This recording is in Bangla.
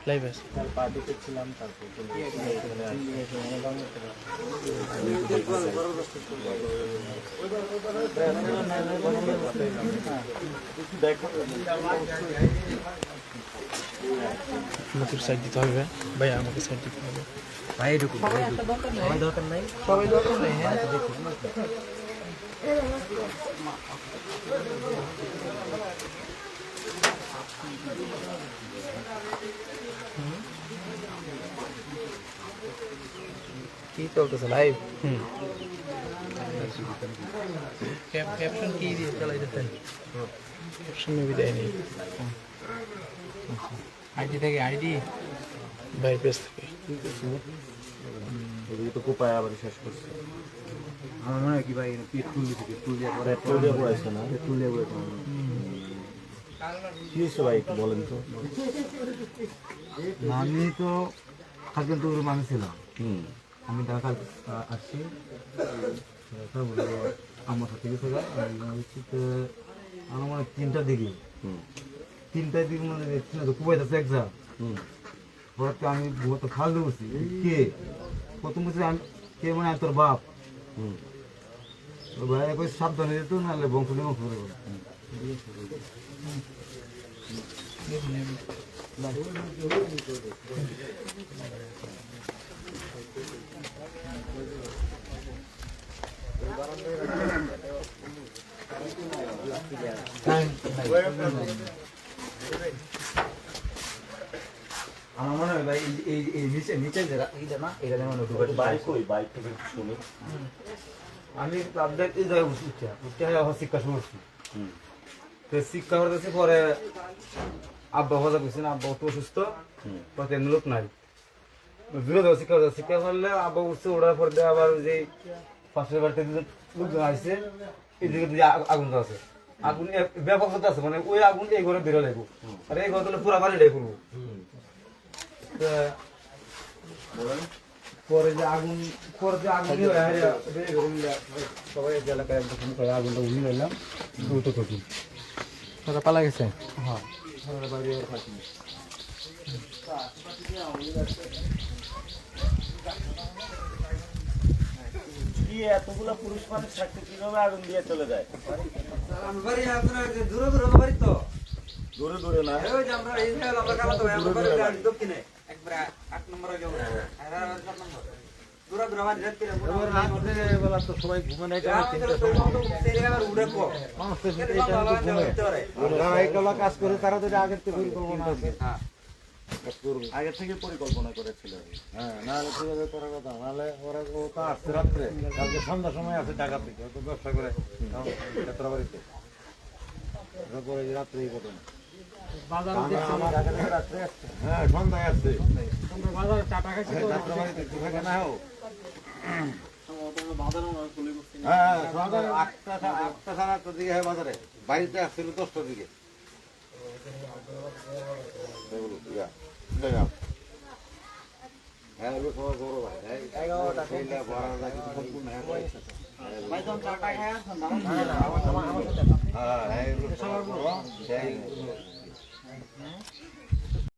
লাইভ আছে পার্টিতে ছিলাম তারপর আমাকে সাইড দিতে হবে ভাই আমাকে সাইড দিতে হবে ভাই এটুকু সবাই দরকার নাই সবাই দরকার নেই হ্যাঁ কি চলতেছে লাইভ ক্যাপশন কি দিয়ে চালাইতেছেন ক্যাপশন মেবি দেয়নি আইডি থেকে আইডি ভাই পেজ থেকে এদিকে তো কোপায় আবার শেষ করছে আমার মনে হয় কি ভাই পেট্রোল দিচ্ছে পেট্রোল দিয়ে পরে পেট্রোল দিয়ে পড়াইছে না পেট্রোল দিয়ে পড়ে কি হয়েছে ভাই একটু বলেন তো আমি তো কালকে তো মানুষ ছিলাম আমি ঢাকা আসছি আমার সাথে গেছে আমার মনে হয় 3টার দিকে 3টার দিকে মানে কুবাইতে আছে এক্সাম হঠাৎ আমি তো খাল বসছি কে প্রথম বলছি আমি কে মানে তোর বাপ ভাই একই সাবধানে যেত নাহলে বংশ নিবংশ করে আমার মনে হয় ভাই এই নিচে নিচে এইটা না এটা যেমন বাইক কই বাইক থেকে শুনি আমি আপডেট এই জায়গায় বসে উঠতে শিক্ষা শুরু করছি তো শিক্ষা করতেছি পরে আব্বা কথা বলছি না আব্বা তো অসুস্থ পরে লোক নাই দূরে দেওয়া শিক্ষা শিক্ষা করলে আব্বা উঠছে ওঠার পর দিয়ে আবার যে পাশের বাড়িতে লোকজন আসছে এদিকে দিয়ে আগুন আছে আগুন ব্যাপক আছে মানে ওই আগুন এই ঘরে বেরো লাগবো আর এই ঘরে তাহলে পুরা বাড়িটাই করবো পরে যে আগুন সবাই এলাকায় আগুনটা উড়িয়ে নিলাম দ্রুত থাকি ওরা পালা গেছে হ্যাঁ বাইরে থাকি কি এতগুলো পুরুষ মানুষ থাকতে কিভাবে আগুন দিয়ে চলে যায় বাড়ি আপনার দূরে দূরে বাড়ি তো দূরে দূরে না ওই যে আমরা এই আমরা কালা তো আমরা বাড়ি দক্ষিণে একবার 8 নম্বরে যাবো 7 নম্বর দূরে দূরে বাড়ি যেতে এবার রাতে বেলা তো সবাই ঘুমে নাই কারণ উড়ে কো মানুষ তো এটা ঘুমে যারা এই কলা কাজ করে তারা তো আগের থেকে পরিকল্পনা আছে হ্যাঁ আগে থেকে পরিকল্পনা করেছিল হ্যাঁ নাহলে কিভাবে করার কথা নাহলে ওরা ও তো আসছে রাত্রে কালকে সন্ধ্যার সময় আসে ঢাকা থেকে তো ব্যবসা করে যাত্রাবাড়িতে তারপরে রাত্রে এই ঘটনা হ্যাঁ সন্ধ্যায় আসছে যাত্রাবাড়িতে থাকে না হোক হ্যাঁ 8টা সাড়ে 8টার দিকে হয় বাজারে বাড়িতে আসছিল 10টার দিকে হ্যাঁ বড় ভাই 11টা সম্পূর্ণ হ্যাঁ